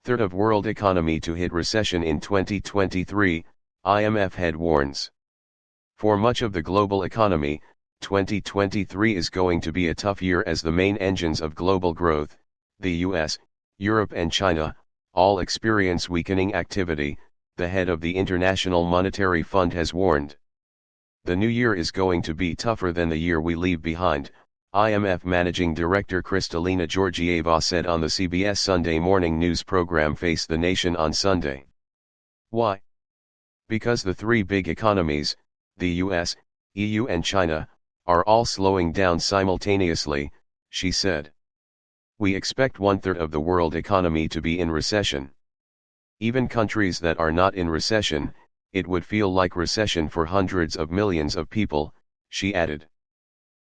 Third of world economy to hit recession in 2023, IMF head warns. For much of the global economy, 2023 is going to be a tough year as the main engines of global growth, the US, Europe and China, all experience weakening activity, the head of the International Monetary Fund has warned. The new year is going to be tougher than the year we leave behind, IMF Managing Director Kristalina Georgieva said on the CBS Sunday morning news program Face the Nation on Sunday. Why? Because the three big economies, the US, EU and China, are all slowing down simultaneously, she said. We expect 1/3 of the world economy to be in recession. Even countries that are not in recession, it would feel like recession for hundreds of millions of people, she added.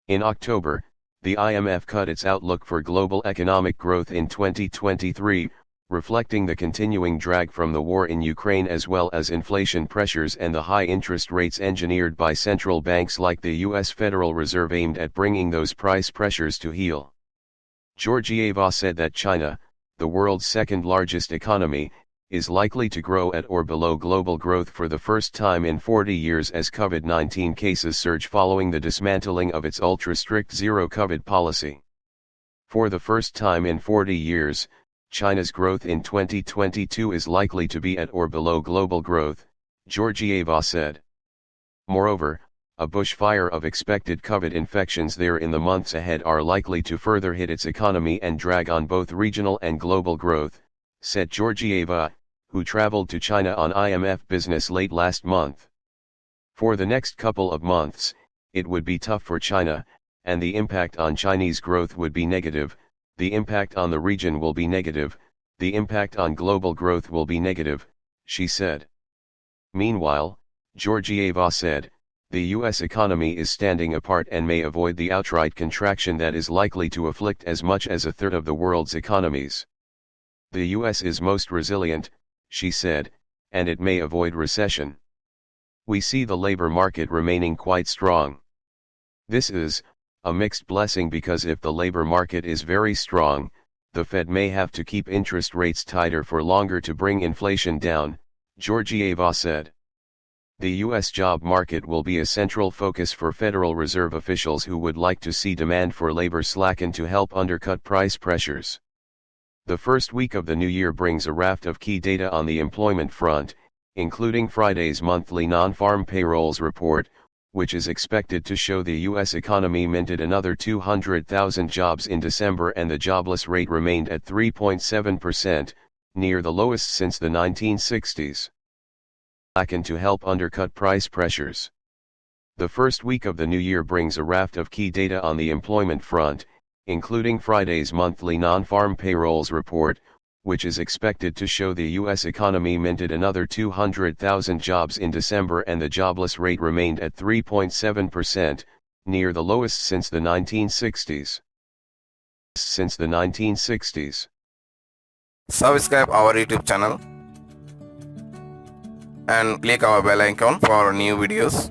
In October, the IMF cut its outlook for global economic growth in 2023, reflecting the continuing drag from the war in Ukraine as well as inflation pressures and the high interest rates engineered by central banks like the US Federal Reserve aimed at bringing those price pressures to heel. Georgieva said that China, the world's second largest economy, is likely to grow at or below global growth for the first time in 40 years as COVID-19 cases surge following the dismantling of its ultra-strict zero-COVID policy. For the first time in 40 years, China's growth in 2022 is likely to be at or below global growth, Georgieva said. Moreover, a bushfire of expected COVID infections there in the months ahead are likely to further hit its economy and drag on both regional and global growth, said Georgieva, who traveled to China on IMF business late last month. For the next couple of months, it would be tough for China, and the impact on Chinese growth would be negative, the impact on the region will be negative, the impact on global growth will be negative, she said. Meanwhile, Georgieva said, the US economy is standing apart and may avoid the outright contraction that is likely to afflict as much as 1/3 of the world's economies. The US is most resilient, she said, and it may avoid recession. We see the labor market remaining quite strong. This is a mixed blessing because if the labor market is very strong, the Fed may have to keep interest rates tighter for longer to bring inflation down, Georgieva said. The US job market will be a central focus for Federal Reserve officials who would like to see demand for labor slacken to help undercut price pressures. The first week of the new year brings a raft of key data on the employment front, including Friday's monthly non-farm payrolls report, which is expected to show the US economy minted another 200,000 jobs in December and the jobless rate remained at 3.7%, near the lowest since the 1960s. Slacken to help undercut price pressures. The first week of the new year brings a raft of key data on the employment front, including Friday's monthly non-farm payrolls report, which is expected to show the US economy minted another 200,000 jobs in December and the jobless rate remained at 3.7%, near the lowest since the 1960s. Subscribe our YouTube channel and click our bell icon for new videos.